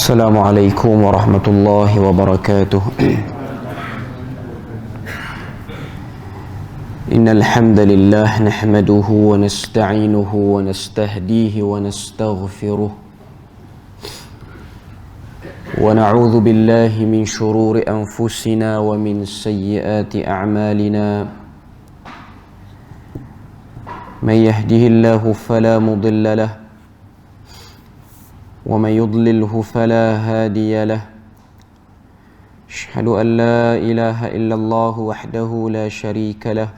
السلام عليكم ورحمة الله وبركاته. إن الحمد لله نحمده ونستعينه ونستهديه ونستغفره ونعوذ بالله من شرور أنفسنا ومن سيئات أعمالنا. من يهده الله فلا مضل له ومن يضلله فلا هادي له. أشهد أن لا إله إلا الله وحده لا شريك له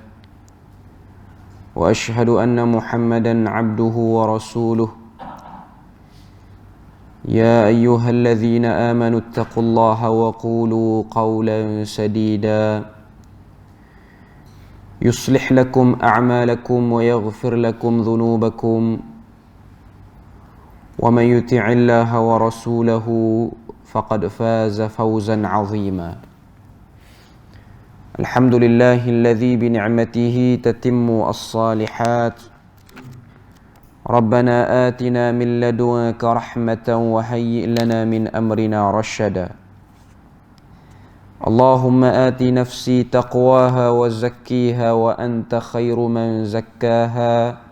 وأشهد أن محمدا عبده ورسوله. يا أيها الذين آمنوا اتقوا الله وقولوا قولا سديدا يصلح لكم أعمالكم ويغفر لكم ذنوبكم ومن يطع الله ورسوله فقد فاز فوزا عظيما. الحمد لله الذي بنعمته تتم الصالحات. ربنا آتنا من لدنك رحمة وهيئ لنا من أمرنا رشدا. اللهم آت نفسي تقواها وزكيها وأنت خير من زكاها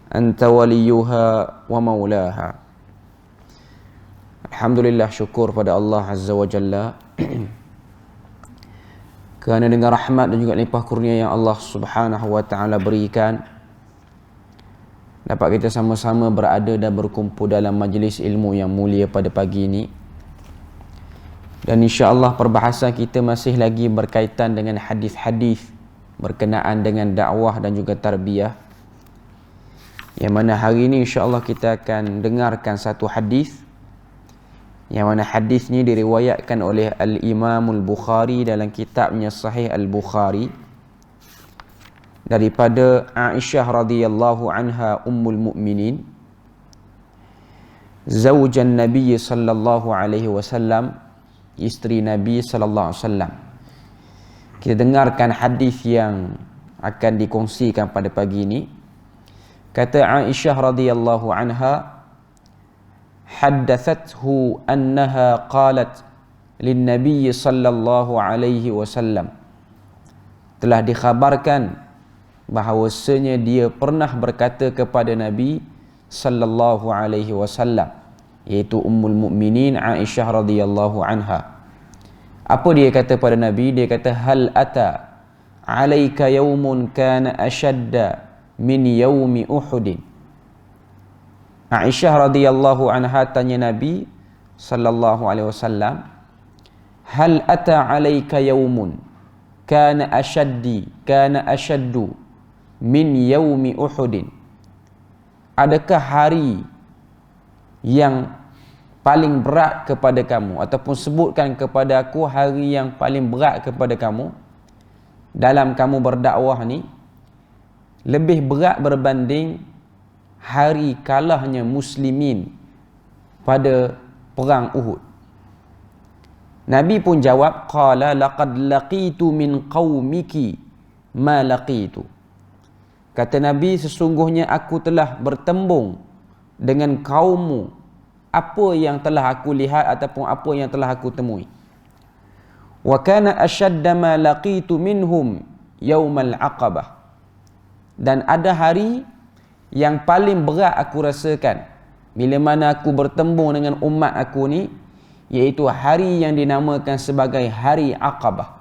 Anta waliyuha wa maulaha. Alhamdulillah, syukur pada Allah Azza wa Jalla kerana dengan rahmat dan juga limpah kurnia yang Allah Subhanahu wa Ta'ala berikan, dapat kita sama-sama berada dan berkumpul dalam majlis ilmu yang mulia pada pagi ini. Dan insya-Allah perbahasan kita masih lagi berkaitan dengan hadis-hadis berkenaan dengan dakwah dan juga tarbiyah, yang mana hari ini insya-Allah kita akan dengarkan satu hadis, yang mana hadis ni diriwayatkan oleh Al-Imam Al-Bukhari dalam kitabnya Sahih Al-Bukhari daripada Aisyah radhiyallahu anha ummul mukminin, zaujan Nabi sallallahu alaihi wasallam, isteri Nabi sallallahu alaihi wasallam. Kita dengarkan hadis yang akan dikongsikan pada pagi ini. Kata Aisyah radhiyallahu anha, haddathathu annaha qalat lin Nabi sallallahu alaihi wasallam, telah dikhabarkan bahawasanya dia pernah berkata kepada Nabi sallallahu alaihi wasallam, iaitu ummul mukminin Aisyah radhiyallahu anha. Apa dia kata pada Nabi? Dia kata, hal ata alaika yaumun kana ashadda min yaumi Uhudin. Aisyah radhiyallahu anha tanya Nabi sallallahu alaihi wasallam, hal ata alaika yaumun kana ashaddu min yaumi Uhudin. Adakah hari yang paling berat kepada kamu, ataupun sebutkan kepada aku hari yang paling berat kepada kamu dalam kamu berdakwah ni, lebih berat berbanding hari kalahnya muslimin pada perang Uhud? Nabi pun jawab, qala laqad laqitu min qaumiki ma laqitu. Kata Nabi, sesungguhnya aku telah bertembung dengan kaummu apa yang telah aku lihat ataupun apa yang telah aku temui. Wa kana ashadda ma laqitu minhum yaumal aqabah. Dan ada hari yang paling berat aku rasakan bila mana aku bertembung dengan umat aku ni, iaitu hari yang dinamakan sebagai hari Aqabah.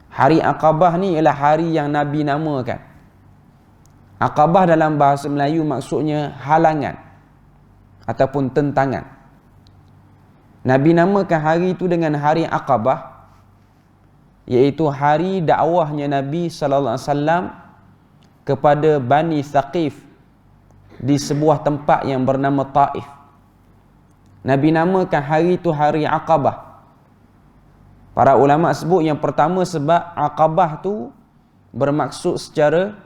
Hari Aqabah ni ialah hari yang Nabi namakan. Aqabah dalam bahasa Melayu maksudnya halangan ataupun tentangan. Nabi namakan hari itu dengan hari Aqabah, iaitu hari dakwahnya Nabi sallallahu alaihi wasallam kepada Bani Thaqif di sebuah tempat yang bernama Taif. Nabi namakan hari itu hari Aqabah. Para ulama sebut yang pertama sebab Aqabah tu bermaksud secara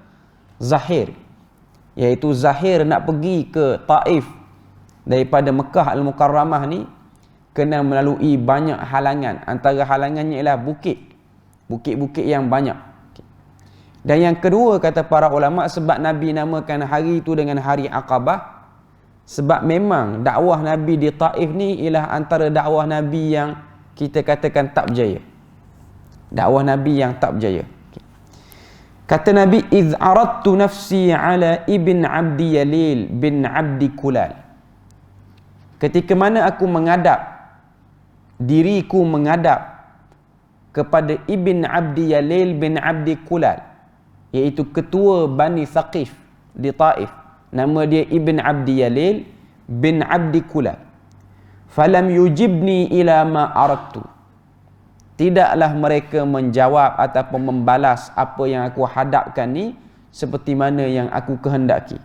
zahir, iaitu zahir nak pergi ke Taif daripada Mekah Al-Mukarramah ni kena melalui banyak halangan. Antara halangannya ialah bukit-bukit yang banyak. Dan yang kedua, kata para ulama, sebab Nabi namakan hari itu dengan hari Aqabah, Sebab memang dakwah Nabi di Taif ni ialah antara dakwah Nabi yang kita katakan tak berjaya. Dakwah Nabi yang tak berjaya. Kata Nabi, "Idh aradtu nafsi ala ibn Abdi Yalil bin Abdi Kulal." Ketika mana aku diriku menghadap kepada Ibn Abdi Yalil bin Abdi Kulal, iaitu ketua Bani Thaqif di Taif. Nama dia Ibn Abdi Yalil bin Abdi Kulal. Falam yujibni ila ma aradtu. Tidaklah mereka menjawab ataupun membalas apa yang aku hadapkan ni seperti mana yang aku kehendaki.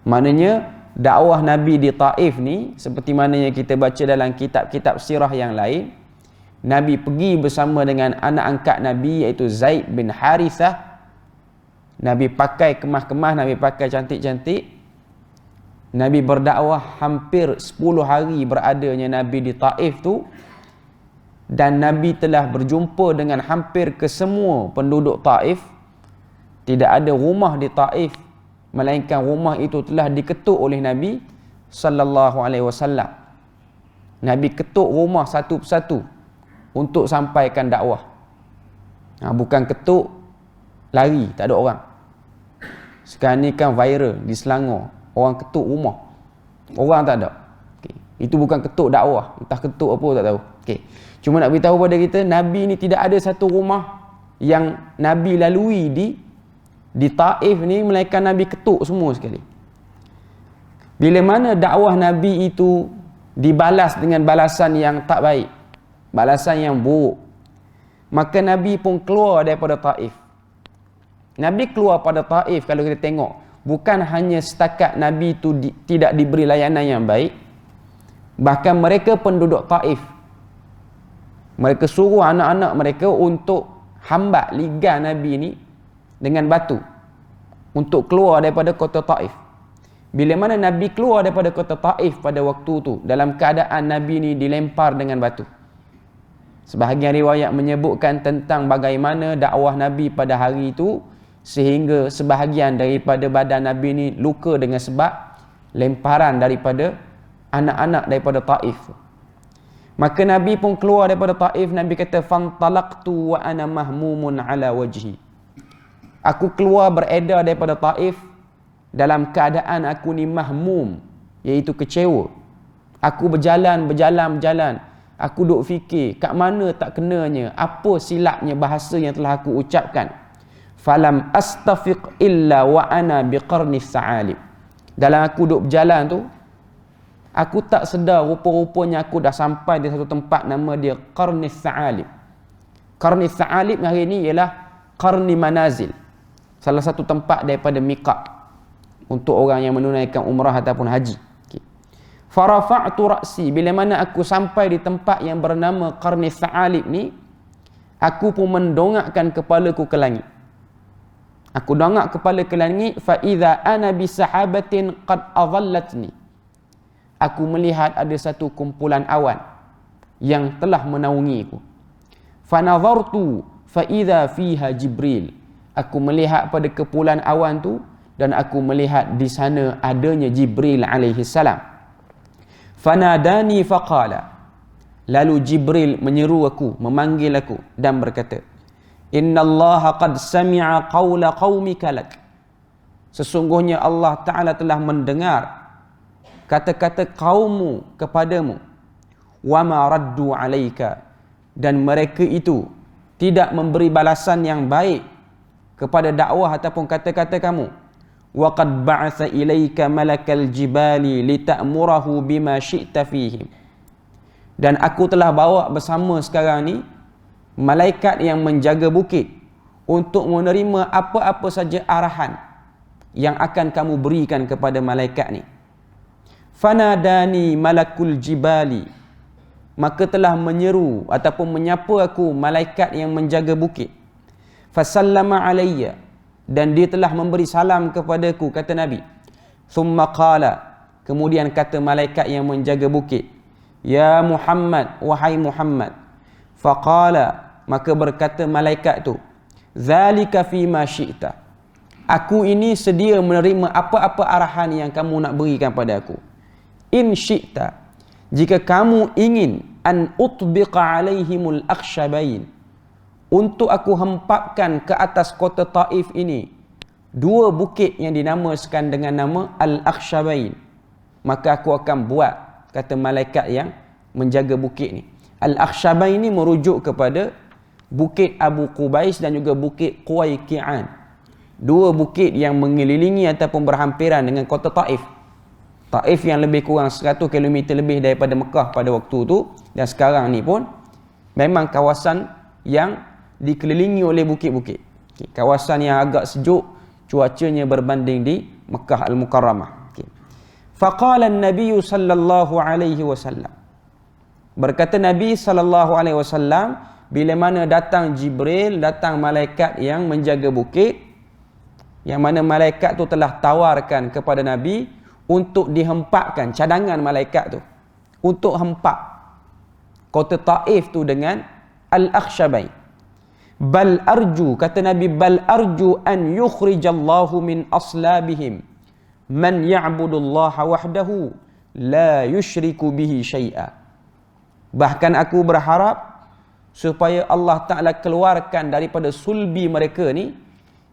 Maknanya dakwah Nabi di Taif ni seperti mana yang kita baca dalam kitab-kitab sirah yang lain, Nabi pergi bersama dengan anak angkat Nabi iaitu Zaid bin Harithah. Nabi pakai kemah-kemah, Nabi pakai cantik-cantik. Nabi berdakwah hampir 10 hari beradanya Nabi di Taif tu, dan Nabi telah berjumpa dengan hampir kesemua penduduk Taif. Tidak ada rumah di Taif melainkan rumah itu telah diketuk oleh Nabi sallallahu alaihi wasallam. Nabi ketuk rumah satu persatu untuk sampaikan dakwah. Bukan ketuk lari, tak ada orang. Sekarang ni kan viral di Selangor, orang ketuk rumah, orang tak ada. Okay. Itu bukan ketuk dakwah, entah ketuk apa tak tahu. Okay. Cuma nak beritahu pada kita, Nabi ni tidak ada satu rumah yang Nabi lalui di Taif ni melainkan Nabi ketuk semua sekali. Bila mana dakwah Nabi itu dibalas dengan balasan yang tak baik, balasan yang buruk, maka Nabi pun keluar daripada Taif. Nabi keluar pada Taif, kalau kita tengok, bukan hanya setakat Nabi itu tidak diberi layanan yang baik, bahkan mereka penduduk Taif, mereka suruh anak-anak mereka untuk hambat ligar Nabi ni dengan batu untuk keluar daripada kota Taif. Bila mana Nabi keluar daripada kota Taif pada waktu tu, dalam keadaan Nabi ni dilempar dengan batu. Sebahagian riwayat menyebutkan tentang bagaimana dakwah Nabi pada hari itu, sehingga sebahagian daripada badan Nabi ni luka dengan sebab lemparan daripada anak-anak daripada Taif. Maka Nabi pun keluar daripada Taif. Nabi kata, "Fantalaqtu wa ana mahmumun ala wajhi." Aku keluar beredar daripada Taif dalam keadaan aku ni mahmum, iaitu kecewa. Aku berjalan. Aku duk fikir, kat mana tak kenanya, apa silapnya bahasa yang telah aku ucapkan. Falam astafiq illa wa ana biqarni sa'alib. Dalam aku duk berjalan tu, aku tak sedar rupa-rupanya aku dah sampai di satu tempat nama dia Qarni Sa'alib. Qarni Sa'alib hari ni ialah Qarni Manazil, salah satu tempat daripada miqat untuk orang yang menunaikan umrah ataupun haji. Farafa'tu ra'si, bila mana aku sampai di tempat yang bernama Qarni Sa'alib ni, aku pun mendongakkan kepalaku ke langit. Aku dongak kepala ke langit, fa idza ana bi sahabatin qad adallatni. Aku melihat ada satu kumpulan awan yang telah menaungiku. Fa nazartu fa idza fiha Jibril. Aku melihat pada kumpulan awan tu dan aku melihat di sana adanya Jibril alaihi salam. Fanadani faqala. Lalu Jibril menyeru aku, memanggil aku dan berkata, "Innallaha qad sami'a qawla qaumika lak." Sesungguhnya Allah Ta'ala telah mendengar kata-kata kaummu kepadamu. Wa ma raddu alaika, dan mereka itu tidak memberi balasan yang baik kepada dakwah ataupun kata-kata kamu. Wa qad ba'atha ilaika malakal jibali lita'murahu bima syi'ta fihim. Dan aku telah bawa bersama sekarang ni malaikat yang menjaga bukit untuk menerima apa-apa saja arahan yang akan kamu berikan kepada malaikat ni. Fanadani malakul jibali, maka telah menyeru ataupun menyapa aku malaikat yang menjaga bukit. Fasallama alayya, dan dia telah memberi salam kepadaku, kata Nabi. Thumma qala, kemudian kata malaikat yang menjaga bukit, "Ya Muhammad, wahai Muhammad." Faqala, maka berkata malaikat tu, "Zalika fima syi'ta." Aku ini sedia menerima apa-apa arahan yang kamu nak berikan pada aku. In syi'ta, jika kamu ingin an utbiqa alaihimul akhshabain, untuk aku hempapkan ke atas kota Taif ini dua bukit yang dinamakan dengan nama Al-Akhshabain, maka aku akan buat, kata malaikat yang menjaga bukit ni. Al-Akhshabain ni merujuk kepada bukit Abu Qubais dan juga bukit Quwaiqi'an, dua bukit yang mengelilingi ataupun berhampiran dengan kota Taif. Taif yang lebih kurang 100 km lebih daripada Mekah pada waktu tu, dan sekarang ni pun memang kawasan yang dikelilingi oleh bukit-bukit. Kawasan yang agak sejuk, cuacanya berbanding di Mekah Al-Mukarramah. Faqala an-nabiy sallallahu alaihi wasallam, berkata Nabi sallallahu alaihi wasallam bila mana datang Jibril, datang malaikat yang menjaga bukit, yang mana malaikat tu telah tawarkan kepada Nabi untuk dihempapkan, cadangan malaikat tu untuk hempap kota Taif tu dengan Al-Akhshabain. Bal arju, kata Nabi, bal arju an yukhrijallahu min aslabihim man ya'budullaha wahdahu la yushriku bihi syai'a. Bahkan aku berharap supaya Allah Ta'ala keluarkan daripada sulbi mereka ni,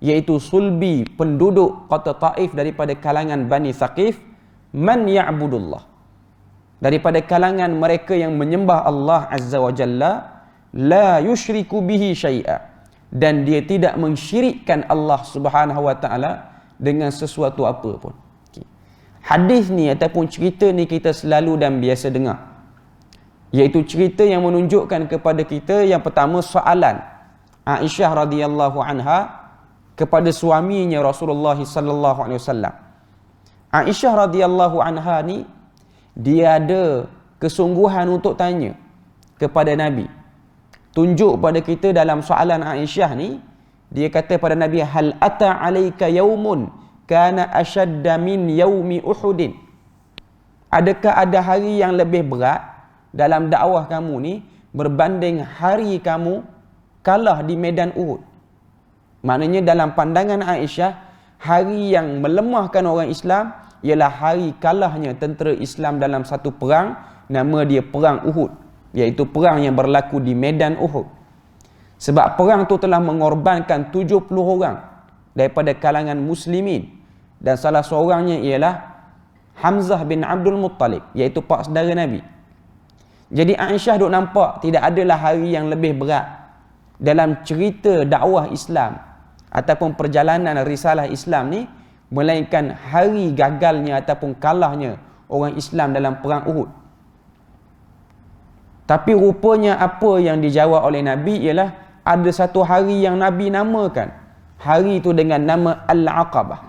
iaitu sulbi penduduk kota Taif daripada kalangan Bani Thaqif, man ya'budullah, daripada kalangan mereka yang menyembah Allah Azza wa Jalla, la yushriku bihi syai'a, dan dia tidak mensyirikkan Allah Subhanahu wa Ta'ala dengan sesuatu apa pun. Hadis ni ataupun cerita ni kita selalu dan biasa dengar, iaitu cerita yang menunjukkan kepada kita yang pertama soalan Aisyah radhiyallahu anha kepada suaminya Rasulullah sallallahu alaihi wasallam. Aisyah radhiyallahu anha ni dia ada kesungguhan untuk tanya kepada Nabi. Tunjuk pada kita dalam soalan Aisyah ni, dia kata pada Nabi, hal ata alaika yaumun kana ashadda min yaumi Uhudin. Adakah ada hari yang lebih berat dalam dakwah kamu ni berbanding hari kamu kalah di medan Uhud? Maknanya dalam pandangan Aisyah, hari yang melemahkan orang Islam ialah hari kalahnya tentera Islam dalam satu perang, nama dia perang Uhud, iaitu perang yang berlaku di medan Uhud. Sebab perang tu telah mengorbankan 70 orang daripada kalangan muslimin, dan salah seorangnya ialah Hamzah bin Abdul Muttalib, iaitu pak saudara Nabi. Jadi Aisyah duk nampak tidak adalah hari yang lebih berat dalam cerita dakwah Islam ataupun perjalanan risalah Islam ni, melainkan hari gagalnya ataupun kalahnya orang Islam dalam perang Uhud. Tapi rupanya apa yang dijawab oleh Nabi ialah ada satu hari yang Nabi namakan hari itu dengan nama Al-Aqabah.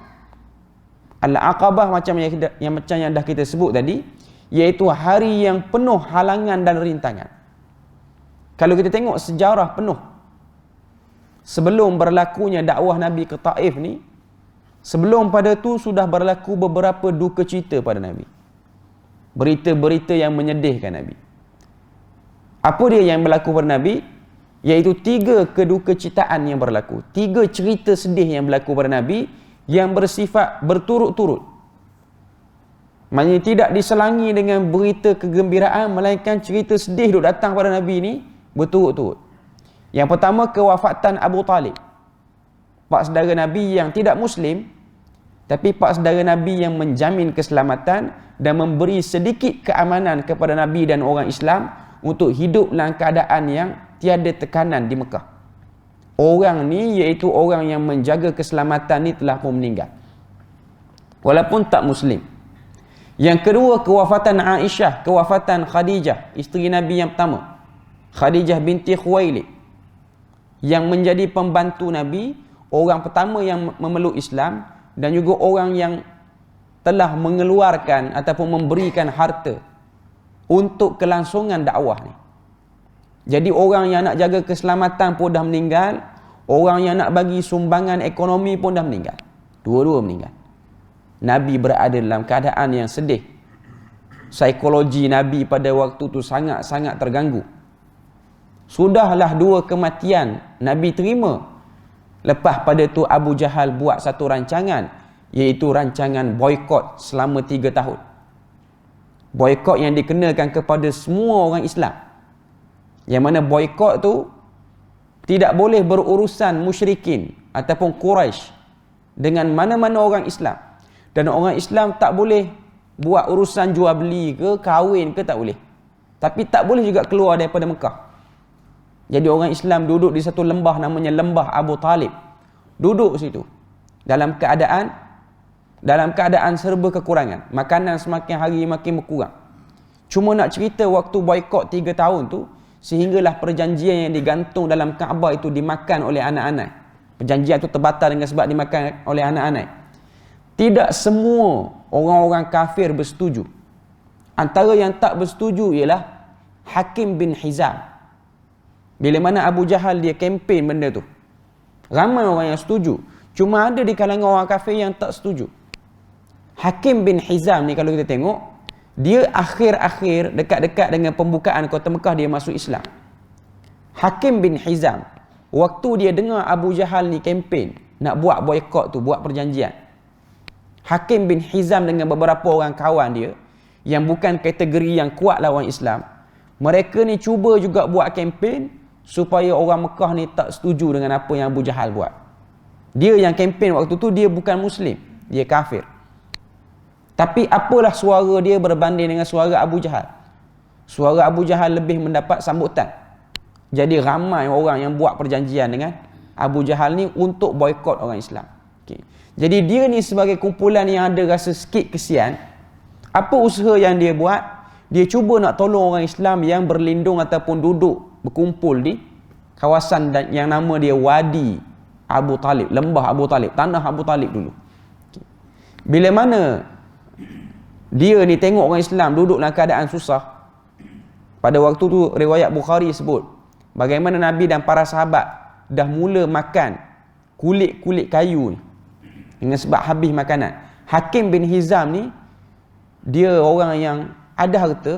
Al-Aqabah macam yang dah kita sebut tadi, iaitu hari yang penuh halangan dan rintangan. Kalau kita tengok sejarah penuh sebelum berlakunya dakwah Nabi ke Taif ni, sebelum pada tu sudah berlaku beberapa duka cita pada Nabi, berita-berita yang menyedihkan Nabi. Apa dia yang berlaku pada Nabi? Iaitu 3 kedukecitaan yang berlaku, 3 cerita sedih yang berlaku pada Nabi yang bersifat berturut-turut. Maksudnya tidak diselangi dengan berita kegembiraan, melainkan cerita sedih duk datang pada Nabi ni berturut-turut. Yang pertama, kewafatan Abu Talib, pak saudara Nabi yang tidak Muslim, tapi pak saudara Nabi yang menjamin keselamatan dan memberi sedikit keamanan kepada Nabi dan orang Islam untuk hidup dalam keadaan yang tiada tekanan di Mekah. Orang ni, iaitu orang yang menjaga keselamatan ni, telah pun meninggal walaupun tak Muslim. Yang kedua, kewafatan Aisyah, kewafatan Khadijah, isteri Nabi yang pertama, Khadijah binti Khuwailid, yang menjadi pembantu Nabi, orang pertama yang memeluk Islam, dan juga orang yang telah mengeluarkan ataupun memberikan harta untuk kelangsungan dakwah ni. Jadi orang yang nak jaga keselamatan pun dah meninggal, orang yang nak bagi sumbangan ekonomi pun dah meninggal. Dua-dua meninggal. Nabi berada dalam keadaan yang sedih. Psikologi Nabi pada waktu tu sangat-sangat terganggu. Sudahlah 2 kematian Nabi terima, Lepas pada tu Abu Jahal buat satu rancangan, iaitu rancangan boikot selama 3 tahun. Boikot yang dikenakan kepada semua orang Islam. Yang mana boikot tu tidak boleh berurusan musyrikin ataupun Quraisy dengan mana-mana orang Islam. Dan orang Islam tak boleh buat urusan jual beli ke, kahwin ke, tak boleh. Tapi tak boleh juga keluar daripada Mekah. Jadi orang Islam duduk di satu lembah namanya Lembah Abu Talib. Duduk situ dalam keadaan serba kekurangan. Makanan semakin hari makin berkurang. Cuma nak cerita waktu boikot 3 tahun tu, sehinggalah perjanjian yang digantung dalam Kaabah itu dimakan oleh anak-anak. Perjanjian itu terbatal dengan sebab dimakan oleh anak-anak. Tidak semua orang-orang kafir bersetuju. Antara yang tak bersetuju ialah Hakim bin Hizam. Bila mana Abu Jahal dia kempen benda tu, ramai orang yang setuju. Cuma ada di kalangan orang kafir yang tak setuju. Hakim bin Hizam ni kalau kita tengok, dia akhir-akhir dekat-dekat dengan pembukaan kota Mekah dia masuk Islam. Hakim bin Hizam, waktu dia dengar Abu Jahal ni kempen nak buat boikot tu, buat perjanjian, Hakim bin Hizam dengan beberapa orang kawan dia yang bukan kategori yang kuat lawan Islam, mereka ni cuba juga buat kempen supaya orang Mekah ni tak setuju dengan apa yang Abu Jahal buat. Dia yang kempen waktu tu, dia bukan Muslim, dia kafir. Tapi apalah suara dia berbanding dengan suara Abu Jahal. Suara Abu Jahal lebih mendapat sambutan. Jadi ramai orang yang buat perjanjian dengan Abu Jahal ni untuk boikot orang Islam. Okay. Jadi dia ni sebagai kumpulan yang ada rasa sikit kesian, apa usaha yang dia buat? Dia cuba nak tolong orang Islam yang berlindung ataupun duduk berkumpul di kawasan yang nama dia Wadi Abu Talib, Lembah Abu Talib, tanah Abu Talib dulu. Okay. Bila mana dia ni tengok orang Islam duduk dalam keadaan susah, pada waktu tu riwayat Bukhari sebut bagaimana Nabi dan para sahabat dah mula makan kulit-kulit kayu ni dengan sebab habis makanan. Hakim bin Hizam ni dia orang yang ada harta,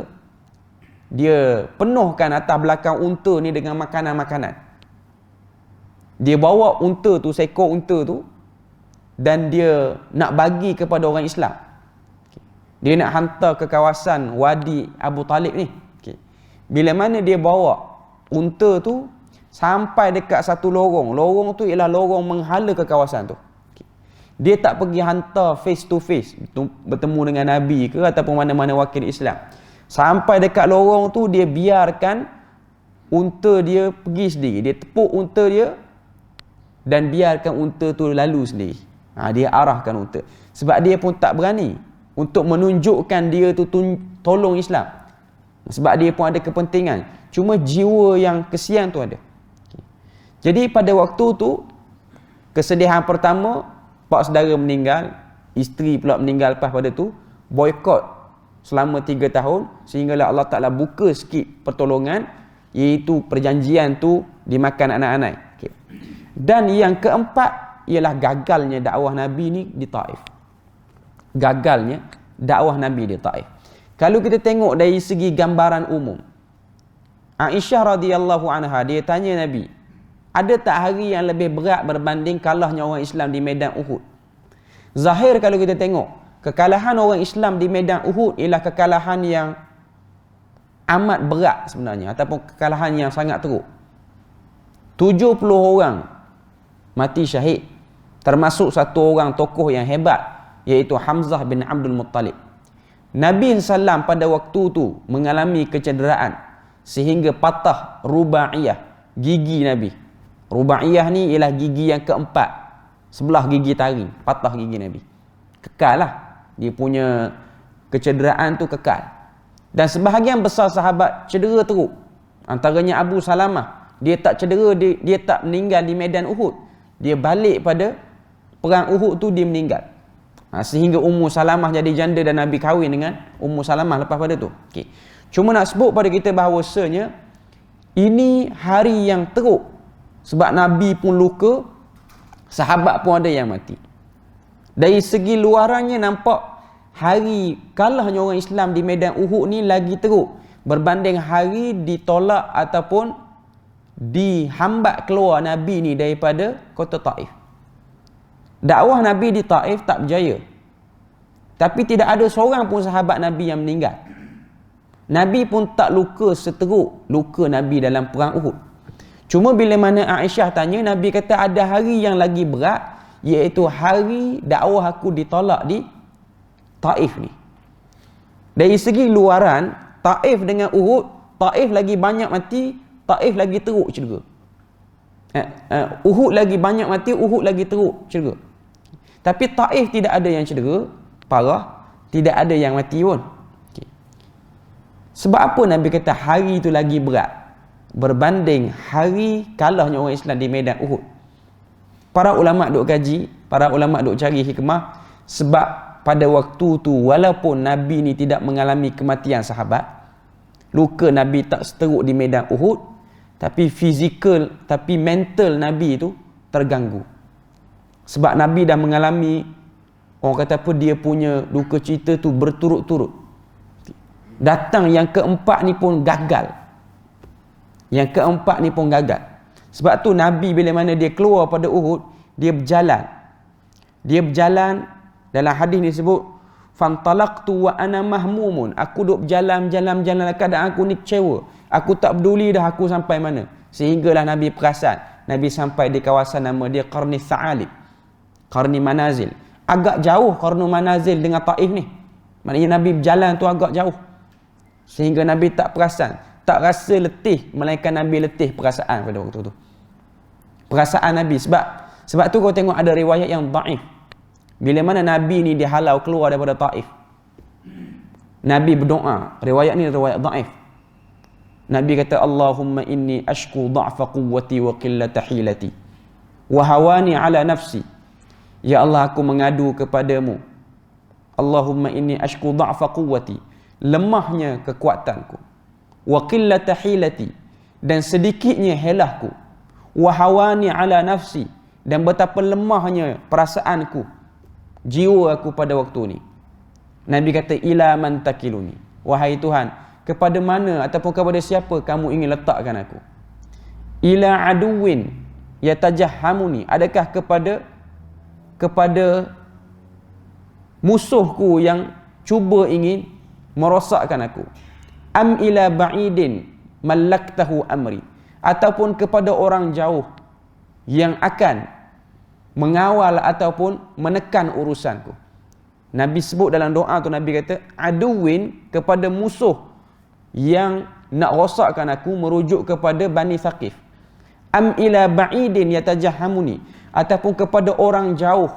dia penuhkan atas belakang unta ni dengan makanan-makanan. Dia bawa unta tu, seekor unta tu, dan dia nak bagi kepada orang Islam. Dia nak hantar ke kawasan Wadi Abu Talib ni. Bila mana dia bawa unta tu sampai dekat satu lorong. Lorong tu ialah lorong menghala ke kawasan tu. Dia tak pergi hantar face to face, bertemu dengan Nabi ke ataupun mana-mana wakil Islam. Sampai dekat lorong tu dia biarkan unta dia pergi sendiri. Dia tepuk unta dia dan biarkan unta tu lalu sendiri. Dia arahkan unta. Sebab dia pun tak berani untuk menunjukkan dia tu tolong Islam. Sebab dia pun ada kepentingan. Cuma jiwa yang kesian tu ada. Jadi pada waktu tu, kesedihan pertama, pak saudara meninggal, isteri pula meninggal lepas pada tu, boikot selama 3 tahun, sehinggalah Allah Ta'ala buka sikit pertolongan, iaitu perjanjian tu dimakan anak-anak. Okay. Dan yang keempat ialah gagalnya dakwah Nabi ni di Taif. Gagalnya dakwah Nabi di Taif. Kalau kita tengok dari segi gambaran umum, Aisyah radhiyallahu anha dia tanya Nabi, ada tak hari yang lebih berat berbanding kalahnya orang Islam di medan Uhud? Zahir kalau kita tengok, kekalahan orang Islam di medan Uhud ialah kekalahan yang amat berat sebenarnya, ataupun kekalahan yang sangat teruk. 70 orang mati syahid, termasuk satu orang tokoh yang hebat, iaitu Hamzah bin Abdul Muttalib. Nabi SAW pada waktu tu mengalami kecederaan sehingga patah rubaiyah, gigi Nabi. Rubaiyah ni ialah gigi yang keempat, sebelah gigi taring, patah gigi Nabi. Kekal lah, dia punya kecederaan tu kekal. Dan sebahagian besar sahabat cedera teruk. Antaranya Abu Salamah, dia tak cedera, dia tak meninggal di medan Uhud. Dia balik pada perang Uhud tu dia meninggal. Sehingga Ummu Salamah jadi janda dan Nabi kahwin dengan Ummu Salamah lepas pada tu. Okay. Cuma nak sebut pada kita bahawasanya ini hari yang teruk. Sebab Nabi pun luka, sahabat pun ada yang mati. Dari segi luarannya nampak hari kalahnya orang Islam di medan Uhud ni lagi teruk berbanding hari ditolak ataupun dihambat keluar Nabi ni daripada kota Taif. Dakwah Nabi di Taif tak berjaya. Tapi tidak ada seorang pun sahabat Nabi yang meninggal. Nabi pun tak luka seteruk luka Nabi dalam perang Uhud. Cuma bila mana Aisyah tanya, Nabi kata ada hari yang lagi berat, iaitu hari dakwah aku ditolak di Taif ni. Dari segi luaran, Taif dengan Uhud, Taif lagi banyak mati, Taif lagi teruk cedera. Uhud lagi banyak mati, Uhud lagi teruk cedera. Tapi Taif tidak ada yang cedera parah, tidak ada yang mati pun. Okay. Sebab apa Nabi kata hari itu lagi berat berbanding hari kalahnya orang Islam di medan Uhud? Para ulama duk kaji, para ulama duk cari hikmah. Sebab pada waktu tu walaupun Nabi ni tidak mengalami kematian sahabat, luka Nabi tak seteruk di medan Uhud, tapi fizikal, tapi mental Nabi tu terganggu. Sebab Nabi dah mengalami, orang kata apa, dia punya duka cita tu berturut-turut. Datang yang keempat ni pun gagal. Yang keempat ni pun gagal. Sebab tu Nabi bila mana dia keluar pada Uhud, dia berjalan. Dia berjalan, dalam hadis ni sebut, fantalaqtu wa ana mahmumun. Aku duk berjalan keadaan aku ni kecewa. Aku tak peduli dah aku sampai mana. Sehinggalah Nabi perasan. Nabi sampai di kawasan nama dia Qarni Tha'alib, Qarni Manazil. Agak jauh Qarni Manazil dengan Taif ni. Maknanya Nabi berjalan tu agak jauh. Sehingga Nabi tak perasan, tak rasa letih, melainkan Nabi letih perasaan pada waktu tu. Perasaan Nabi. Sebab tu kau tengok ada riwayat yang dhaif. Bila mana Nabi ni dihalau keluar daripada Taif, Nabi berdoa. Riwayat ni riwayat dhaif. Nabi kata, Allahumma inni ashku dha'fa quwwati wa qillata hilati wa hawani ala nafsi. Ya Allah, aku mengadu kepadamu. Allahumma inni ashku dha'fa quwwati, lemahnya kekuatanku, wa qillata hilati, dan sedikitnya helahku, wa hawani ala nafsi, dan betapa lemahnya perasaanku, jiwa aku pada waktu ni. Nabi kata, ila man takiluni, wahai Tuhan, kepada mana ataupun kepada siapa kamu ingin letakkan aku? Ila aduwin yatajahhamuni, adakah kepada musuhku yang cuba ingin merosakkan aku? Am ila ba'idin malaktahu amri, ataupun kepada orang jauh yang akan mengawal ataupun menekan urusanku. Nabi sebut dalam doa tu, Nabi kata aduwin, kepada musuh yang nak rosakkan aku, merujuk kepada Bani Thaqif. Am ila ba'idin yatajahhamuni, ataupun kepada orang jauh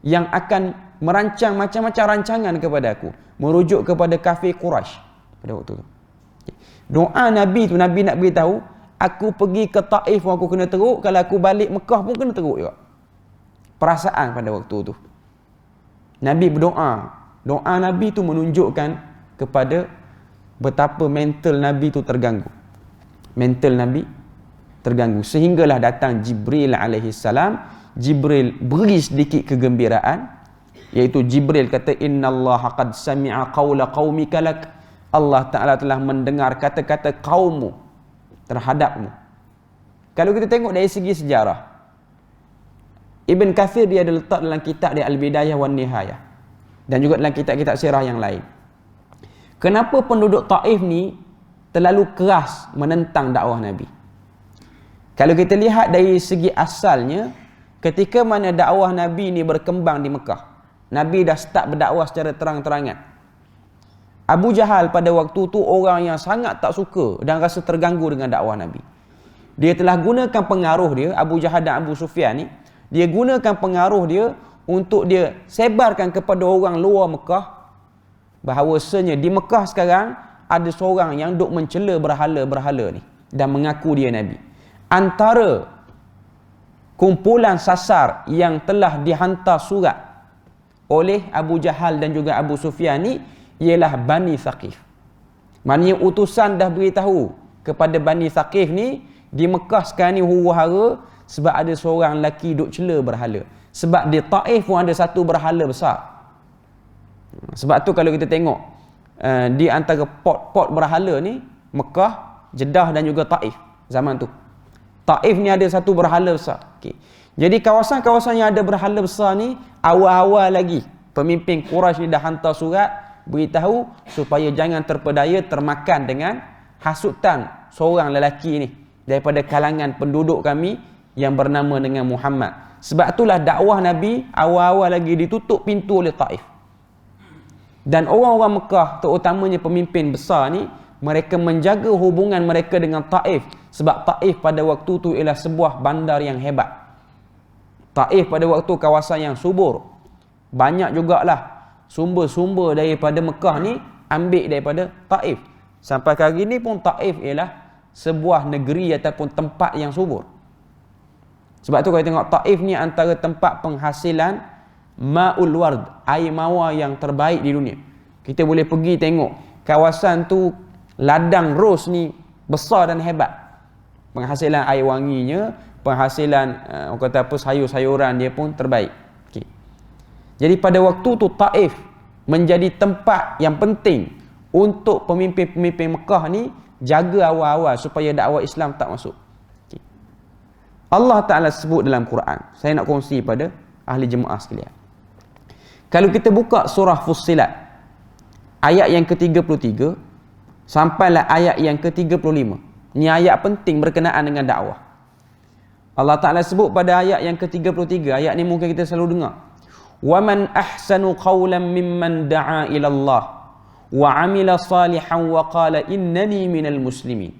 yang akan merancang macam-macam rancangan kepada aku, merujuk kepada kafir Quraisy pada waktu tu. Doa Nabi tu, Nabi nak beritahu, aku pergi ke Taif pun aku kena teruk, kalau aku balik Mekah pun kena teruk juga. Perasaan pada waktu tu Nabi berdoa. Doa Nabi tu menunjukkan kepada betapa mental Nabi tu terganggu. Mental Nabi terganggu. Sehinggalah datang Jibril alaihi salam. Jibril beri sedikit kegembiraan, iaitu Jibril kata, innallaha qad sami'a qawla qaumika lak. Allah Ta'ala telah mendengar kata-kata kaummu terhadapmu. Kalau kita tengok dari segi sejarah, Ibn Kathir dia ada letak dalam kitab dia Al-Bidayah wan Nihayah, dan juga dalam kitab-kitab sirah yang lain. Kenapa penduduk Taif ni terlalu keras menentang dakwah Nabi? Kalau kita lihat dari segi asalnya, ketika mana dakwah Nabi ni berkembang di Mekah, Nabi dah start berdakwah secara terang-terangan. Abu Jahal pada waktu tu orang yang sangat tak suka dan rasa terganggu dengan dakwah Nabi. Dia telah gunakan pengaruh dia, Abu Jahal dan Abu Sufyan ni, dia gunakan pengaruh dia untuk dia sebarkan kepada orang luar Mekah bahawasanya di Mekah sekarang ada seorang yang duk mencela berhala-berhala ni dan mengaku dia Nabi. Antara kumpulan sasar yang telah dihantar surat oleh Abu Jahal dan juga Abu Sufyan ni ialah Bani Thaqif. Maknanya utusan dah beritahu kepada Bani Thaqif ni, di Mekah sekarang ni huru-hara sebab ada seorang lelaki duk cela berhala. Sebab di Taif pun ada satu berhala besar. Sebab tu kalau kita tengok di antara pot-pot berhala ni, Mekah, Jeddah dan juga Taif zaman tu. Taif ni ada satu berhala besar. Okey. Jadi kawasan-kawasan yang ada berhala besar ni, awal-awal lagi pemimpin Quraisy ni dah hantar surat beritahu supaya jangan terpedaya termakan dengan hasutan seorang lelaki ni daripada kalangan penduduk kami yang bernama dengan Muhammad. Sebab itulah dakwah Nabi awal-awal lagi ditutup pintu oleh Taif. Dan orang-orang Mekah, terutamanya pemimpin besar ni, mereka menjaga hubungan mereka dengan Taif. Sebab Taif pada waktu tu ialah sebuah bandar yang hebat. Taif pada waktu kawasan yang subur. Banyak jugalah sumber-sumber daripada Mekah ni ambil daripada Taif. Sampai hari ni pun Taif ialah sebuah negeri ataupun tempat yang subur. Sebab tu kalau tengok Taif ni antara tempat penghasilan ma'ul ward, air mawar yang terbaik di dunia. Kita boleh pergi tengok kawasan tu, ladang ros ni besar dan hebat. Penghasilan air wanginya, penghasilan orang kata apa, sayur-sayuran dia pun terbaik. Okay. Jadi pada waktu tu Taif menjadi tempat yang penting untuk pemimpin-pemimpin Mekah ni jaga awal-awal supaya dakwah Islam tak masuk. Allah Ta'ala sebut dalam Quran. Saya nak kongsi pada ahli jemaah sekalian. Kalau kita buka surah Fussilat, ayat yang ke-33 sampailah ayat yang ke-35. Ini ayat penting berkenaan dengan dakwah. Allah Ta'ala sebut pada ayat yang ke-33. Ayat ni mungkin kita selalu dengar. وَمَنْ أَحْسَنُ قَوْلًا مِمَّنْ دَعَا إِلَى اللَّهِ وَعَمِلَ صَالِحًا وَقَالَ إِنَّنِي مِنَ الْمُسْلِمِينَ.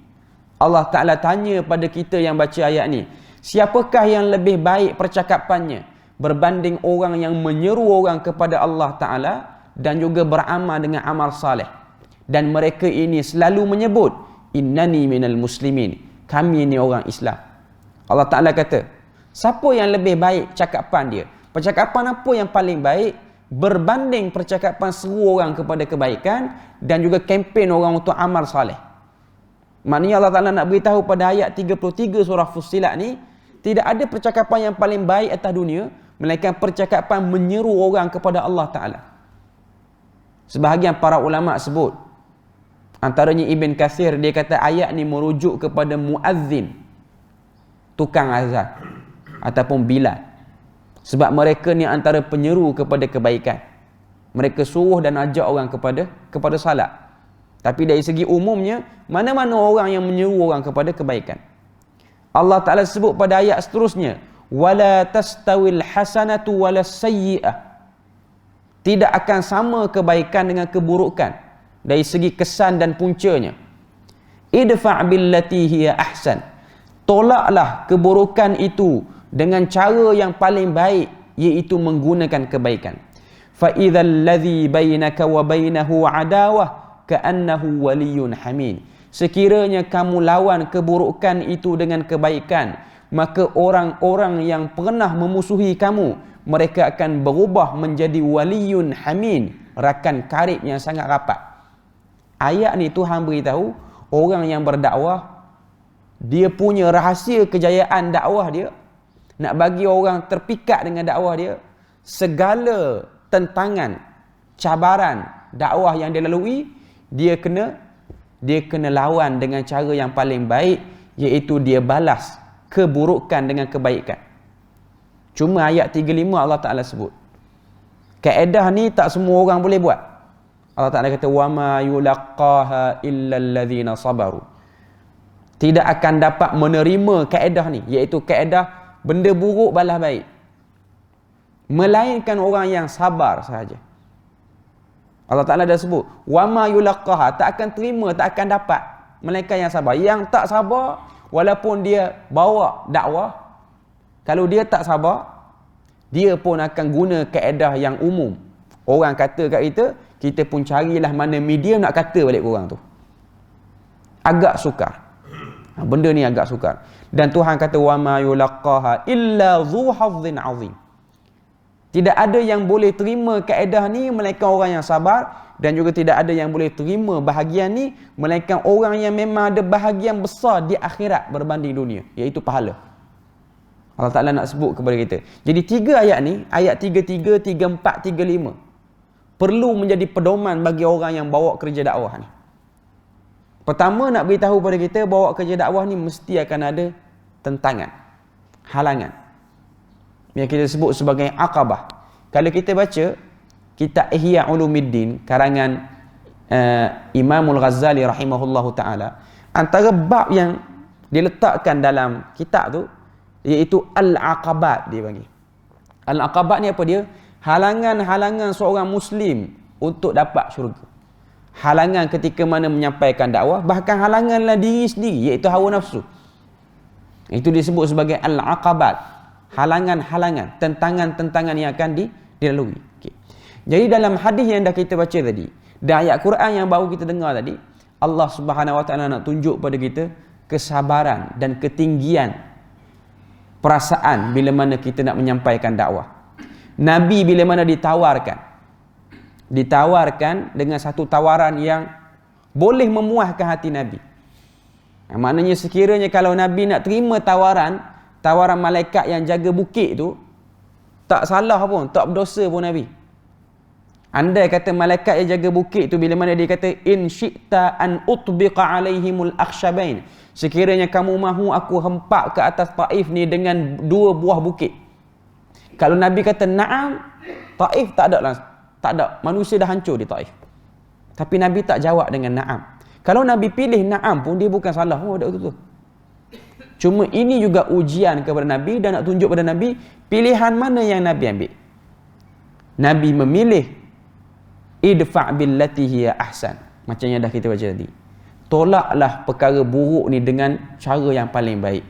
Allah Ta'ala tanya pada kita yang baca ayat ni, siapakah yang lebih baik percakapannya berbanding orang yang menyeru orang kepada Allah Ta'ala dan juga beramal dengan amal saleh, dan mereka ini selalu menyebut innani minal muslimin, kami ini orang Islam. Allah Ta'ala kata, siapa yang lebih baik cakapan dia, percakapan apa yang paling baik berbanding percakapan seru orang kepada kebaikan dan juga kempen orang untuk amal saleh. Maknanya Allah Ta'ala nak beritahu pada ayat 33 surah Fussilat ni, tidak ada percakapan yang paling baik atas dunia melainkan percakapan menyeru orang kepada Allah Ta'ala. Sebahagian para ulama sebut, antaranya Ibn Kathir, dia kata ayat ni merujuk kepada muazzin, tukang azan ataupun bilal. Sebab mereka ni antara penyeru kepada kebaikan. Mereka suruh dan ajak orang kepada salat. Tapi dari segi umumnya, mana-mana orang yang menyeru orang kepada kebaikan. Allah Ta'ala sebut pada ayat seterusnya, wala tastawil hasanatu wala sayyi'ah. Tidak akan sama kebaikan dengan keburukan dari segi kesan dan puncanya. Idfa' billati hiya ahsan. Tolaklah keburukan itu dengan cara yang paling baik, iaitu menggunakan kebaikan. Fa idzal ladzi bainaka wa bainahu adawah ka'annahu waliyyun hamid. Sekiranya kamu lawan keburukan itu dengan kebaikan, maka orang-orang yang pernah memusuhi kamu, mereka akan berubah menjadi waliyun hamid, rakan karib yang sangat rapat. Ayat ni Tuhan beritahu, orang yang berdakwah, dia punya rahsia kejayaan dakwah dia, nak bagi orang terpikat dengan dakwah dia, segala tentangan, cabaran dakwah yang dia lalui, dia kena lawan dengan cara yang paling baik, iaitu dia balas keburukan dengan kebaikan. Cuma ayat 35 Allah Ta'ala sebut, kaedah ni tak semua orang boleh buat. Allah Ta'ala kata, وَمَا يُلَقَّاهَا إِلَّا الَّذِينَ صَبَرُوا. Tidak akan dapat menerima kaedah ni, iaitu kaedah benda buruk balas baik, melainkan orang yang sabar sahaja. Allah Ta'ala dah sebut, wama yulaqqaha, tak akan terima, tak akan dapat, melainkan yang sabar. Yang tak sabar, walaupun dia bawa dakwah, kalau dia tak sabar, dia pun akan guna kaedah yang umum. Orang kata kat kita pun carilah mana medium nak kata balik orang tu. Agak sukar. Benda ni agak sukar. Dan Tuhan kata, wama yulaqqaha illa dhu hazzin azim. Tidak ada yang boleh terima kaedah ni melainkan orang yang sabar, dan juga tidak ada yang boleh terima bahagian ni melainkan orang yang memang ada bahagian besar di akhirat berbanding dunia, iaitu pahala. Allah Ta'ala nak sebut kepada kita. Jadi 3 ayat ni, ayat 33, 34, 35 perlu menjadi pedoman bagi orang yang bawa kerja dakwah ni. Pertama nak beritahu pada kita, bawa kerja dakwah ni mesti akan ada tentangan, halangan, yang kita sebut sebagai aqabah. Kalau kita baca kitab Ihya Ulumuddin karangan Imamul Ghazali rahimahullahu taala, antara bab yang diletakkan dalam kitab tu iaitu al-aqabat, dia panggil. Al-aqabat ni apa dia? Halangan-halangan seorang muslim untuk dapat syurga. Halangan ketika mana menyampaikan dakwah, bahkan halanganlah diri sendiri iaitu hawa nafsu. Itu disebut sebagai al-aqabat. Halangan-halangan, tentangan-tentangan yang akan dilalui. Okay. Jadi dalam hadis yang dah kita baca tadi, dan ayat Quran yang baru kita dengar tadi, Allah Subhanahu Wa Taala nak tunjuk pada kita kesabaran dan ketinggian perasaan bila mana kita nak menyampaikan dakwah. Nabi bila mana ditawarkan dengan satu tawaran yang boleh memuaskan hati Nabi. Maknanya sekiranya kalau Nabi nak terima tawaran malaikat yang jaga bukit tu, tak salah pun, tak berdosa pun Nabi. Andai kata malaikat yang jaga bukit tu bila mana dia kata in syi'ta an utbiqa alaihimul akhshabain, sekiranya kamu mahu aku hempak ke atas Taif ni dengan 2 buah bukit. Kalau Nabi kata na'am, Taif tak ada, manusia dah hancur di Taif. Tapi Nabi tak jawab dengan na'am. Kalau Nabi pilih na'am pun dia bukan salah. Betul. Cuma ini juga ujian kepada Nabi dan nak tunjuk pada Nabi pilihan mana yang Nabi ambil. Nabi memilih idfa' billati hiya ahsan. Macam yang dah kita baca tadi. Tolaklah perkara buruk ni dengan cara yang paling baik.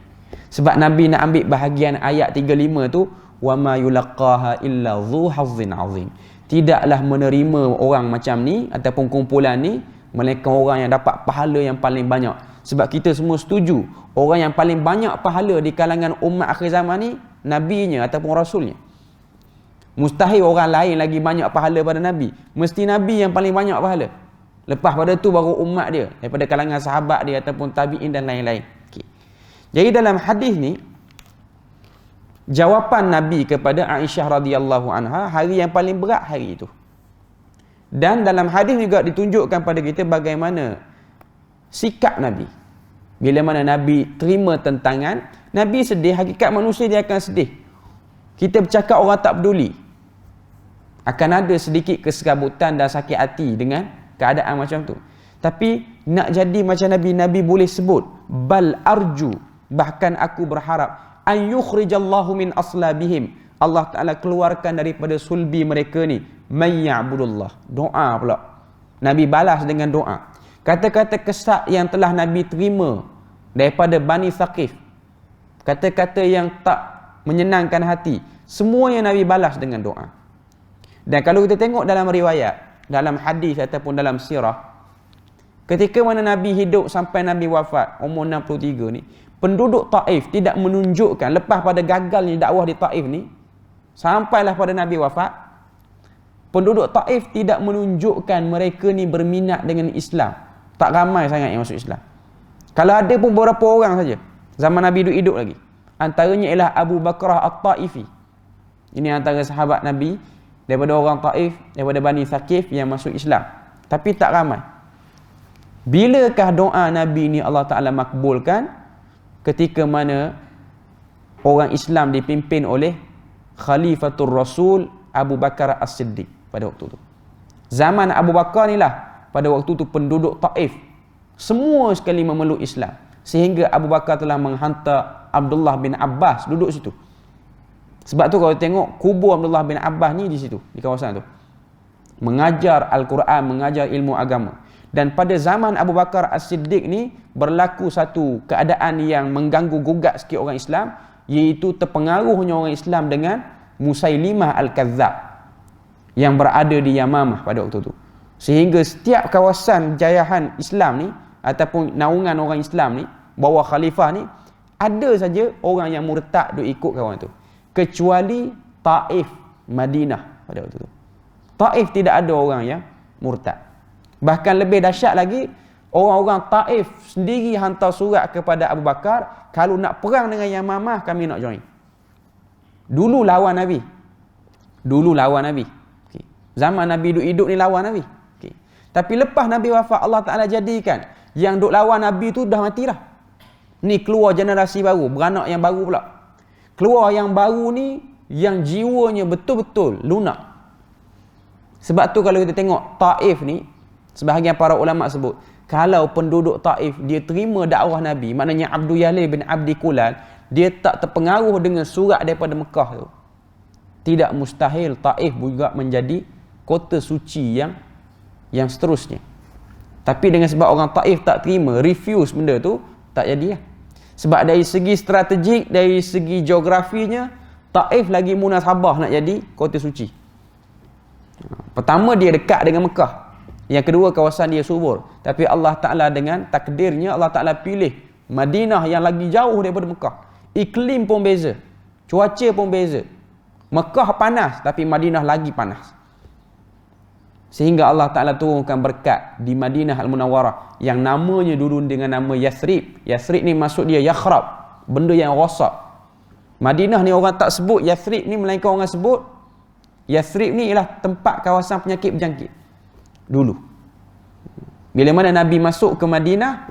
Sebab Nabi nak ambil bahagian ayat 35 tu, wa ma yulaqaha illa dhu hazzin azim. Tidaklah menerima orang macam ni ataupun kumpulan ni melainkan orang yang dapat pahala yang paling banyak. Sebab kita semua setuju, orang yang paling banyak pahala di kalangan umat akhir zaman ni nabinya ataupun rasulnya. Mustahil orang lain lagi banyak pahala pada Nabi. Mesti Nabi yang paling banyak pahala. Lepas pada tu baru umat dia, daripada kalangan sahabat dia ataupun tabi'in dan lain-lain. Okay. Jadi dalam hadis ni, jawapan Nabi kepada Aisyah radhiyallahu anha hari yang paling berat hari itu. Dan dalam hadis juga ditunjukkan pada kita bagaimana sikap Nabi. Bila mana Nabi terima tentangan, Nabi sedih, hakikat manusia dia akan sedih. Kita bercakap orang tak peduli. Akan ada sedikit keserabutan dan sakit hati dengan keadaan macam tu. Tapi nak jadi macam Nabi, Nabi boleh sebut bal arju, bahkan aku berharap an yukhrijallahu min aslabihim, Allah Ta'ala keluarkan daripada sulbi mereka ni man ya'budullah. Doa pula, Nabi balas dengan doa. Kata-kata kesat yang telah Nabi terima daripada Bani Thaqif, kata-kata yang tak menyenangkan hati, semuanya Nabi balas dengan doa. Dan kalau kita tengok dalam riwayat, dalam hadis ataupun dalam sirah, ketika mana Nabi hidup sampai Nabi wafat umur 63 ni, penduduk Taif tidak menunjukkan, lepas pada gagalnya dakwah di Taif ni, sampailah pada Nabi wafat, penduduk Taif tidak menunjukkan mereka ni berminat dengan Islam. Tak ramai sangat yang masuk Islam. Kalau ada pun beberapa orang saja zaman Nabi hidup lagi. Antaranya ialah Abu Bakrah At-Taifi. Ini antara sahabat Nabi daripada orang Taif, daripada Bani Thaqif yang masuk Islam. Tapi tak ramai. Bilakah doa Nabi ni Allah Ta'ala makbulkan? Ketika mana orang Islam dipimpin oleh Khalifatul Rasul Abu Bakar As-Siddiq pada waktu tu. Zaman Abu Bakar ni lah pada waktu tu penduduk Taif semua sekali memeluk Islam, sehingga Abu Bakar telah menghantar Abdullah bin Abbas duduk situ. Sebab tu kalau tengok kubur Abdullah bin Abbas ni di situ, di kawasan tu, mengajar Al-Quran, mengajar ilmu agama. Dan pada zaman Abu Bakar As-Siddiq ni berlaku satu keadaan yang mengganggu gugat sikit orang Islam, iaitu terpengaruhnya orang Islam dengan Musailimah Al-Kadzab yang berada di Yamamah pada waktu tu. Sehingga setiap kawasan jayahan Islam ni ataupun naungan orang Islam ni, bawah khalifah ni, ada saja orang yang murtad duk ikut kawan tu. Kecuali Taif, Madinah pada waktu tu. Taif tidak ada orang yang murtad. Bahkan lebih dahsyat lagi, orang-orang Taif sendiri hantar surat kepada Abu Bakar, kalau nak perang dengan Yamamah kami nak join. Dulu lawan Nabi. Okay. Zaman Nabi hidup ni lawan Nabi. Okay. Tapi lepas Nabi wafat, Allah Ta'ala jadikan yang duk lawan Nabi tu dah mati dah. Ni keluar generasi baru, beranak yang baru pula. Keluar yang baru ni yang jiwanya betul-betul lunak. Sebab tu kalau kita tengok Taif ni, sebahagian para ulama sebut, kalau penduduk Taif dia terima dakwah Nabi, maknanya Abdul Yalil bin Abdi Kulal, dia tak terpengaruh dengan surat daripada Mekah tu, tidak mustahil Taif juga menjadi kota suci yang seterusnya. Tapi dengan sebab orang Taif tak terima, refuse benda tu, tak jadi lah. Sebab dari segi strategik, dari segi geografinya, Taif lagi munasabah nak jadi kota suci. Pertama, dia dekat dengan Mekah. Yang kedua, kawasan dia subur. Tapi Allah Ta'ala dengan takdirnya, Allah Ta'ala pilih Madinah yang lagi jauh daripada Mekah. Iklim pun beza, cuaca pun beza. Mekah panas, tapi Madinah lagi panas. Sehingga Allah Ta'ala turunkan berkat di Madinah Al-Munawwarah yang namanya dulu dengan nama Yathrib. Yathrib ni maksud dia yakhrab, benda yang rosak. Madinah ni orang tak sebut Yathrib ni, melainkan orang sebut Yathrib ni ialah tempat kawasan penyakit berjangkit dulu. Bila mana Nabi masuk ke Madinah,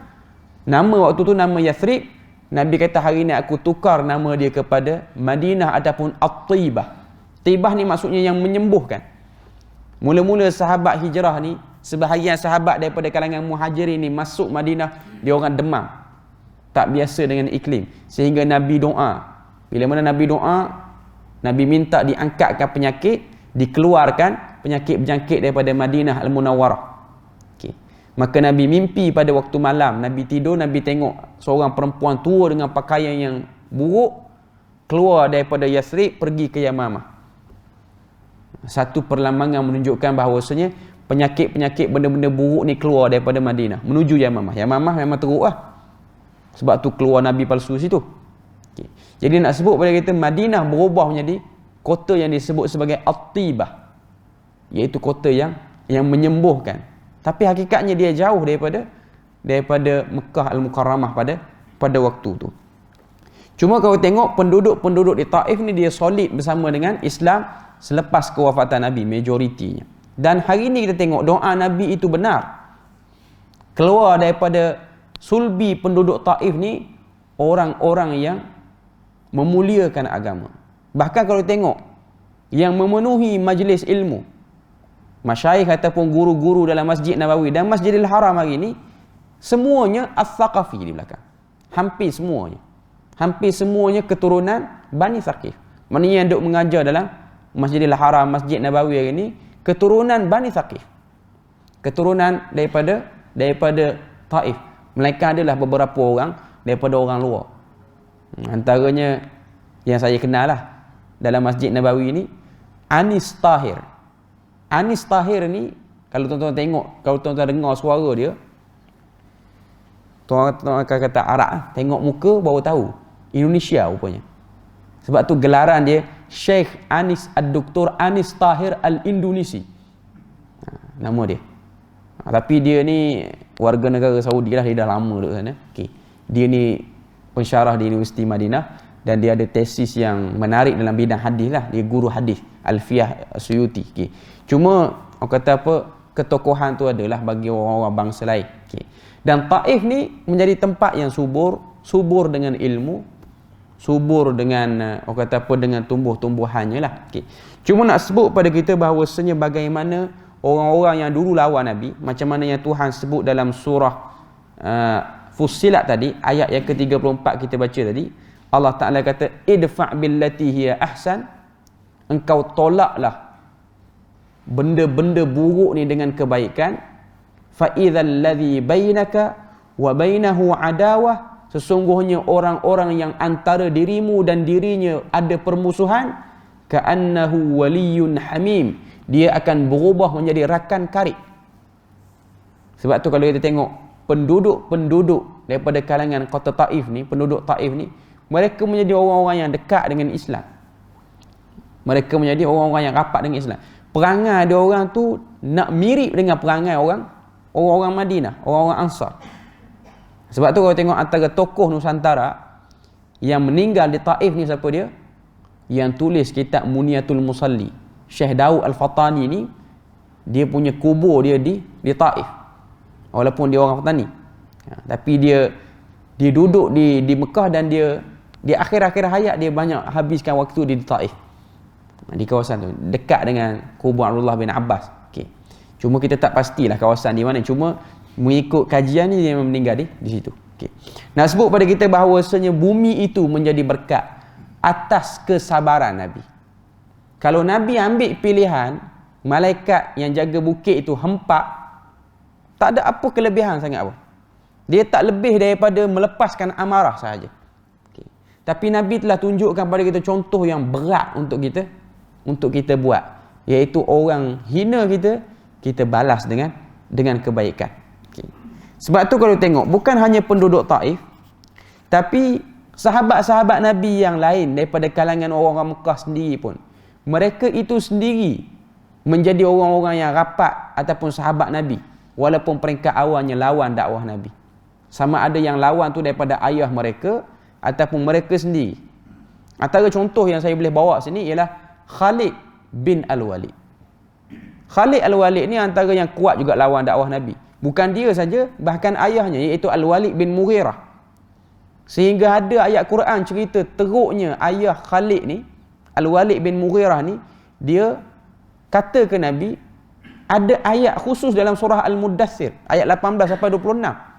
nama waktu tu nama Yathrib, Nabi kata hari ni aku tukar nama dia kepada Madinah ataupun At-Taibah. Taibah ni maksudnya yang menyembuhkan. Mula-mula sahabat hijrah ni, sebahagian sahabat daripada kalangan muhajirin ni masuk Madinah, dia orang demam, tak biasa dengan iklim. Sehingga Nabi doa. Bila mana Nabi doa, Nabi minta diangkatkan penyakit, dikeluarkan penyakit berjangkit daripada Madinah Al-Munawwarah. Okay. Maka Nabi mimpi pada waktu malam, Nabi tidur, Nabi tengok seorang perempuan tua dengan pakaian yang buruk keluar daripada Yathrib pergi ke Yamamah. Satu perlambangan menunjukkan bahawasanya penyakit-penyakit benda-benda buruk ni keluar daripada Madinah menuju Yamamah. Yamamah memang teruk lah. Sebab tu keluar Nabi palsu situ. Okay. Jadi nak sebut pada kita, Madinah berubah menjadi kota yang disebut sebagai At-Taibah, iaitu kota yang menyembuhkan. Tapi hakikatnya dia jauh daripada Mekah Al-Mukarramah pada waktu tu. Cuma kalau tengok penduduk-penduduk di Taif ni, dia solid bersama dengan Islam selepas kewafatan Nabi, majoritinya. Dan hari ni kita tengok doa Nabi itu benar. Keluar daripada sulbi penduduk Taif ni orang-orang yang memuliakan agama. Bahkan kalau tengok yang memenuhi majlis ilmu, masyayikh ataupun guru-guru dalam Masjid Nabawi dan Masjidil Haram hari ni, semuanya As-Saqafi di belakang. Hampir semuanya keturunan Bani Thaqif. Maknanya yang duk mengajar dalam Masjidil Haram, Masjid Nabawi hari ni, keturunan Bani Thaqif, keturunan daripada Taif. Melainkan adalah beberapa orang daripada orang luar. Antaranya yang saya kenal lah dalam Masjid Nabawi ni, Anis Tahir. Anis Tahir ni, kalau tuan-tuan tengok, kalau tuan-tuan dengar suara dia, tuan-tuan akan kata Arab, tengok muka baru tahu Indonesia rupanya. Sebab tu gelaran dia Syekh Anis Ad-Doktor Anis Tahir Al-Indonesi. Nama dia. Tapi dia ni warga negara Saudi lah, dia dah lama duduk sana. Okay. Dia ni pensyarah di Universiti Madinah dan dia ada tesis yang menarik dalam bidang hadis lah. Dia guru hadis, Alfiyah Suyuti. Okay. Cuma orang kata apa, ketokohan tu adalah bagi orang-orang bangsa lain. Okay. Dan Taif ni menjadi tempat yang subur dengan ilmu, subur dengan orang kata apa, dengan tumbuh-tumbuhannya lah. Okay. Cuma nak sebut pada kita bahawasanya bagaimana orang-orang yang dulu lawan Nabi, macam mana yang Tuhan sebut dalam surah Fussilat tadi, ayat yang ke-34 kita baca tadi. Allah Ta'ala kata, idfa' billati hiya ahsan, engkau tolaklah benda-benda buruk ni dengan kebaikan. Fa idzal ladzi bainaka wa bainahu adawah, sesungguhnya orang-orang yang antara dirimu dan dirinya ada permusuhan, ka'annahu waliyyun hamim, dia akan berubah menjadi rakan karib. Sebab tu kalau kita tengok penduduk-penduduk daripada kalangan kota Taif ni, penduduk Taif ni, mereka menjadi orang-orang yang dekat dengan Islam. Mereka menjadi orang-orang yang rapat dengan Islam. Perangai dia orang tu nak mirip dengan perangai orang-orang Madinah, orang-orang Ansar. Sebab tu kalau tengok antara tokoh Nusantara yang meninggal di Taif ni, siapa dia? Yang tulis kitab Muniyatul Musalli, Syekh Daud Al-Fatani ni, dia punya kubur dia di Taif. Walaupun dia orang petani, tapi dia Dia duduk di Mekah dan dia di akhir-akhir hayat dia banyak habiskan waktu di Taif. Di kawasan tu dekat dengan kubur Abdullah bin Abbas. Okey. Cuma kita tak pastilah kawasan di mana. Cuma mengikut kajian ni dia meninggal di situ. Okey. Nak sebut pada kita bahawasanya bumi itu menjadi berkat atas kesabaran Nabi. Kalau Nabi ambil pilihan, malaikat yang jaga bukit itu hempak, tak ada apa kelebihan sangat apa. Dia tak lebih daripada melepaskan amarah sahaja. Okay. Tapi Nabi telah tunjukkan pada kita contoh yang berat untuk kita buat, iaitu orang hina kita balas dengan kebaikan. Okay. Sebab tu kalau tengok, bukan hanya penduduk Taif, tapi sahabat-sahabat Nabi yang lain daripada kalangan orang-orang Mekah sendiri pun, mereka itu sendiri menjadi orang-orang yang rapat ataupun sahabat Nabi, walaupun peringkat awalnya lawan dakwah Nabi. Sama ada yang lawan tu daripada ayah mereka ataupun mereka sendiri. Antara contoh yang saya boleh bawa sini ialah Khalid bin Al-Walid. Khalid Al-Walid ni antara yang kuat juga lawan dakwah Nabi. Bukan dia saja, bahkan ayahnya iaitu Al-Walid bin Mughirah. Sehingga ada ayat Quran cerita teruknya ayah Khalid ni, Al-Walid bin Mughirah ni, dia kata ke Nabi, ada ayat khusus dalam surah Al-Muddathir, ayat 18 sampai 26.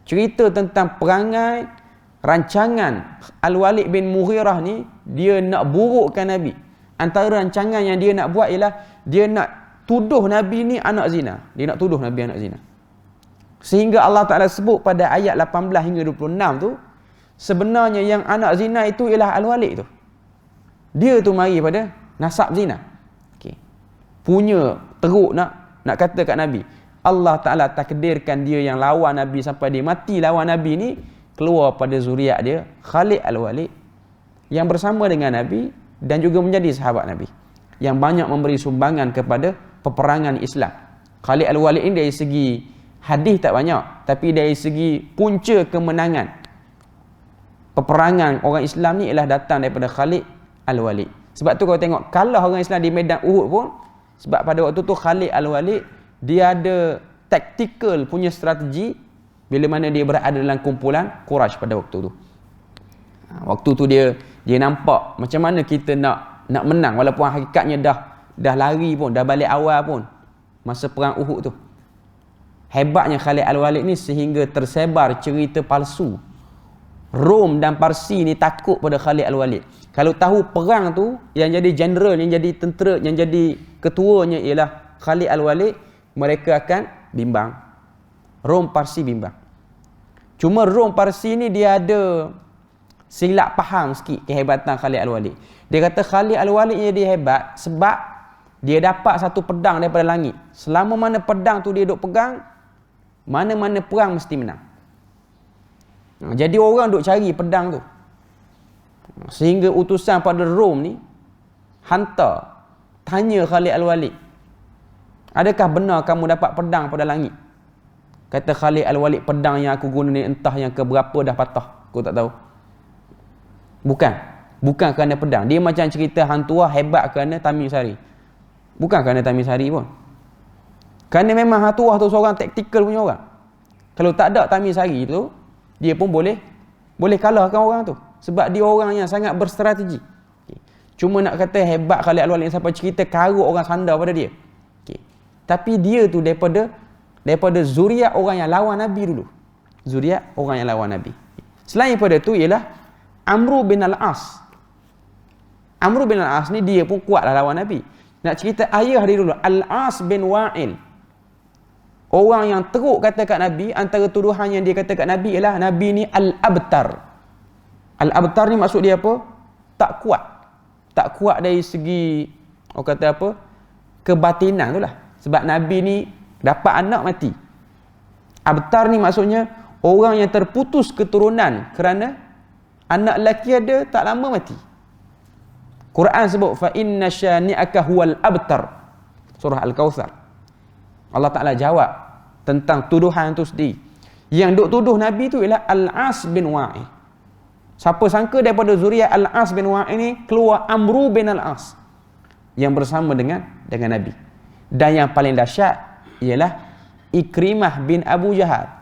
Cerita tentang perangai, rancangan Al-Walid bin Mughirah ni, dia nak burukkan Nabi. Antara rancangan yang dia nak buat ialah, dia nak tuduh Nabi ni anak zina. Dia nak tuduh Nabi anak zina. Sehingga Allah Ta'ala sebut pada ayat 18 hingga 26 tu, sebenarnya yang anak zina itu ialah Al-Walid tu. Dia tu mari pada nasab zina. Okay. Punya teruk nak kata kat Nabi. Allah Ta'ala takdirkan dia yang lawan Nabi sampai dia mati lawan Nabi ni, keluar pada zuriat dia Khalid Al-Walid yang bersama dengan Nabi dan juga menjadi sahabat Nabi, yang banyak memberi sumbangan kepada peperangan Islam. Khalid Al-Walid ini dari segi hadis tak banyak, tapi dari segi punca kemenangan peperangan orang Islam ni ialah datang daripada Khalid Al-Walid. Sebab tu kalau tengok kalah orang Islam di medan Uhud pun, sebab pada waktu tu Khalid Al-Walid dia ada tactical punya strategi bila mana dia berada dalam kumpulan Quraisy pada waktu tu. Waktu tu dia nampak macam mana kita nak menang, walaupun hakikatnya dah lari pun, dah balik awal pun masa perang Uhud tu. Hebatnya Khalid Al-Walid ni sehingga tersebar cerita palsu. Rom dan Parsi ni takut pada Khalid Al-Walid. Kalau tahu perang tu, yang jadi general, yang jadi tentera, yang jadi ketuanya ialah Khalid Al-Walid, mereka akan bimbang. Rom Parsi bimbang. Cuma Rom Parsi ni dia ada silap faham sikit kehebatan Khalid Al-Walid. Dia kata Khalid Al-Walid ni dia hebat sebab dia dapat satu pedang daripada langit. Selama mana pedang tu dia duk pegang, mana-mana perang mesti menang. Jadi orang duk cari pedang tu. Sehingga utusan pada Rom ni hantar tanya Khalid Al-Walid, adakah benar kamu dapat pedang pada langit? Kata Khalid Al-Walid, pedang yang aku guna ni entah yang keberapa dah patah, aku tak tahu. Bukan kerana pedang. Dia macam cerita hang tua hebat kerana Tamim Sari. Bukan kerana Tamim Sari pun. Kerana memang hang tua tu seorang taktikal punya orang. Kalau tak ada Tamim Sari tu, dia pun boleh kalahkan orang tu. Sebab dia orang yang sangat berstrategi. Okay. Cuma nak kata hebat Khalid Al-Walid sampai cerita karut orang sandar pada dia. Okay. Tapi dia tu daripada zuriat orang yang lawan Nabi dulu. Zuriat orang yang lawan Nabi. Selain daripada tu ialah Amr bin Al-As. Amr bin Al-As ni dia pun kuatlah lawan Nabi. Nak cerita ayah dia dulu, Al-As bin Wa'il. Orang yang teruk kata kat Nabi, antara tuduhan yang dia kata kat Nabi ialah Nabi ni Al-Abtar. Al-Abtar ni maksud dia apa? Tak kuat. Tak kuat dari segi, orang kata apa? Kebatinan tu lah. Sebab Nabi ni dapat anak mati. Abtar ni maksudnya orang yang terputus keturunan kerana anak lelaki ada tak lama mati. Quran sebut fa inna syani'aka huwal abtar. Surah Al-Kautsar. Allah Ta'ala jawab tentang tuduhan itu sendiri. Yang duk tuduh Nabi tu ialah Al-As bin Wa'il. Siapa sangka daripada zuriat Al-As bin Wa'il ni keluar Amr bin Al-As yang bersama dengan Nabi. Dan yang paling dahsyat ialah Ikrimah bin Abu Jahal.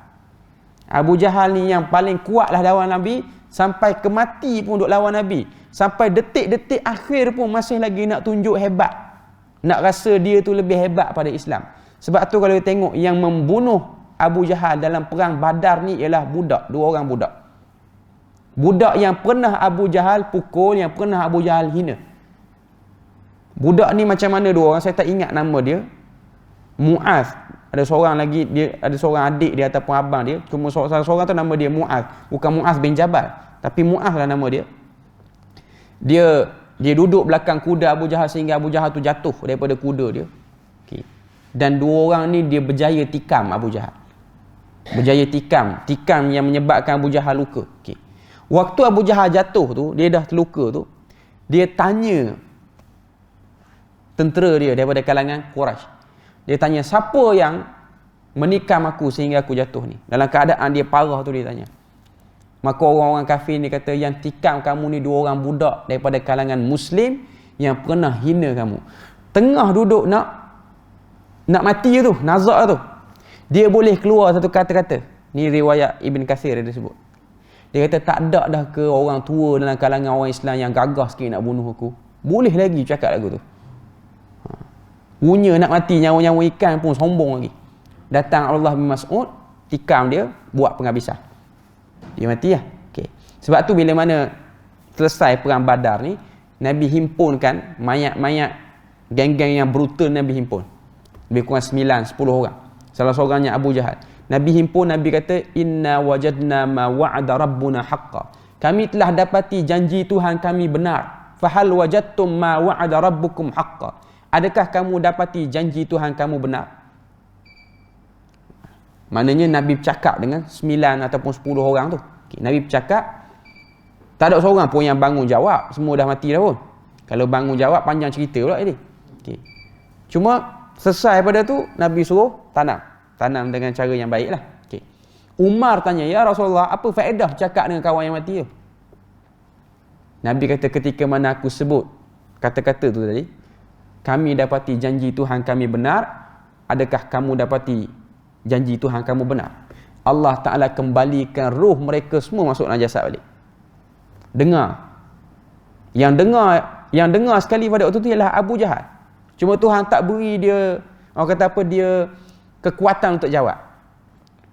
Abu Jahal ni yang paling kuatlah lawan Nabi, sampai ke mati pun duk lawan Nabi. Sampai detik-detik akhir pun masih lagi nak tunjuk hebat. Nak rasa dia tu lebih hebat pada Islam. Sebab tu kalau kita tengok yang membunuh Abu Jahal dalam perang Badar ni ialah budak, 2 orang budak. Budak yang pernah Abu Jahal pukul, yang pernah Abu Jahal hina. Budak ni macam mana 2 orang, saya tak ingat nama dia. Muaz. Ada seorang lagi, dia ada seorang adik dia ataupun abang dia. Cuma seorang tu nama dia Muaz. Bukan Muaz bin Jabal, tapi Muaz lah nama dia. Dia duduk belakang kuda Abu Jahal sehingga Abu Jahal tu jatuh daripada kuda dia. Okay. Dan 2 orang ni dia berjaya tikam Abu Jahal. Berjaya tikam yang menyebabkan Abu Jahal luka. Okay. Waktu Abu Jahal jatuh tu, dia dah terluka tu, dia tanya tentera dia daripada kalangan Quraisy. Dia tanya, siapa yang menikam aku sehingga aku jatuh ni? Dalam keadaan dia parah tu dia tanya. Maka orang-orang kafir ni kata, yang tikam kamu ni 2 orang budak daripada kalangan Muslim yang pernah hina kamu. Tengah duduk nak mati tu, nazak tu, dia boleh keluar satu kata-kata. Ni riwayat Ibn Kathir dia sebut. Dia kata, tak ada dah ke orang tua dalam kalangan orang Islam yang gagah sikit nak bunuh aku? Boleh lagi cakap lagu tu. Punya nak mati, nyawa-nyawa ikan pun sombong lagi. Datang Abdullah bin Mas'ud, tikam dia, buat penghabisan. Dia mati lah. Okay. Sebab tu bila mana selesai perang Badar ni, Nabi himpunkan mayat-mayat geng-geng yang brutal, Nabi himpun. Lebih kurang 9-10 orang. Salah seorangnya Abu Jahal. Nabi himpun, Nabi kata, inna wajadna ma wa'ada rabbuna haqqa. Kami telah dapati janji Tuhan kami benar. Fahal wajadtum ma wa'ada rabbukum haqqa. Adakah kamu dapati janji Tuhan kamu benar? Maknanya Nabi bercakap dengan 9 ataupun 10 orang tu. Okay, Nabi bercakap, tak ada seorang pun yang bangun jawab. Semua dah mati dah pun. Kalau bangun jawab, panjang cerita pula ini. Okay. Cuma selesai pada tu, Nabi suruh tanam dengan cara yang baik lah. Okay. Umar tanya, ya Rasulullah, apa faedah cakap dengan kawan yang mati tu? Nabi kata, ketika mana aku sebut kata-kata tu tadi, kami dapati janji Tuhan kami benar, adakah kamu dapati janji Tuhan kamu benar? Allah Ta'ala kembalikan roh mereka semua masuk dalam jasad balik. Dengar. Yang dengar sekali pada waktu tu ialah Abu Jahal. Cuma Tuhan tak beri dia, orang kata apa, dia kekuatan untuk jawab.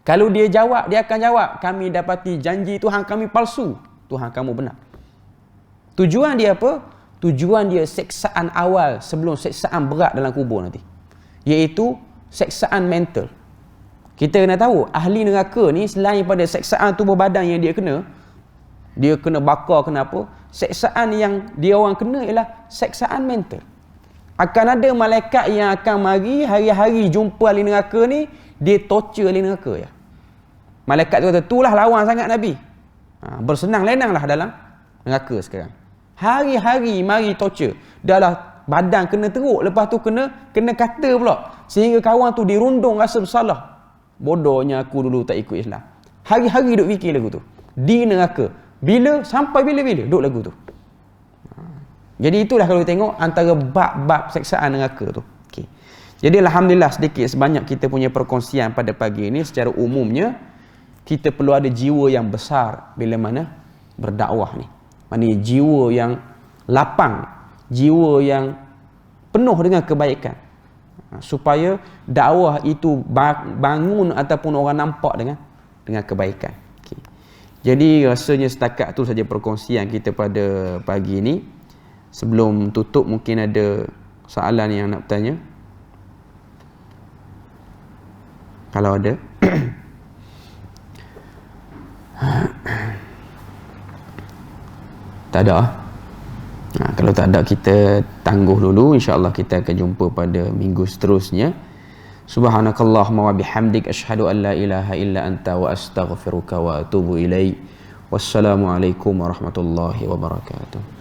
Kalau dia jawab, dia akan jawab, kami dapati janji Tuhan kami palsu, Tuhan kamu benar. Tujuan dia apa? Tujuan dia seksaan awal sebelum seksaan berat dalam kubur nanti, iaitu seksaan mental. Kita kena tahu, ahli neraka ni selain pada seksaan tubuh badan yang dia kena bakar, kena apa, seksaan yang dia orang kena ialah seksaan mental. Akan ada malaikat yang akan mari hari-hari jumpa ahli neraka ni, dia torture ahli neraka ya. Malaikat tu kata, itulah lawan sangat Nabi. Bersenang lenanglah dalam neraka sekarang. Hari-hari mari torture. Dah lah badan kena teruk, lepas tu kena kata pula, sehingga kawan tu dirundung rasa bersalah. Bodohnya aku dulu tak ikut Islam. Hari-hari duk fikir lagu tu di neraka. Sampai bila duk lagu tu. Jadi itulah kalau tengok antara bab-bab seksaan neraka tu. Okay. Jadi alhamdulillah sedikit sebanyak kita punya perkongsian pada pagi ini. Secara umumnya kita perlu ada jiwa yang besar bila mana berdakwah ni. Maknanya jiwa yang lapang, jiwa yang penuh dengan kebaikan, supaya dakwah itu bangun ataupun orang nampak dengan kebaikan. Okay. Jadi rasanya setakat tu saja perkongsian kita pada pagi ini. Sebelum tutup, mungkin ada soalan yang nak bertanya, kalau ada. Tak ada. Kalau tak ada, kita tangguh dulu. InsyaAllah kita akan jumpa pada minggu seterusnya. Subhanakallahumma wa bihamdik, asyhadu an la ilaha illa anta wa astaghfiruka wa atubu ilaik. Wassalamualaikum warahmatullahi wabarakatuh.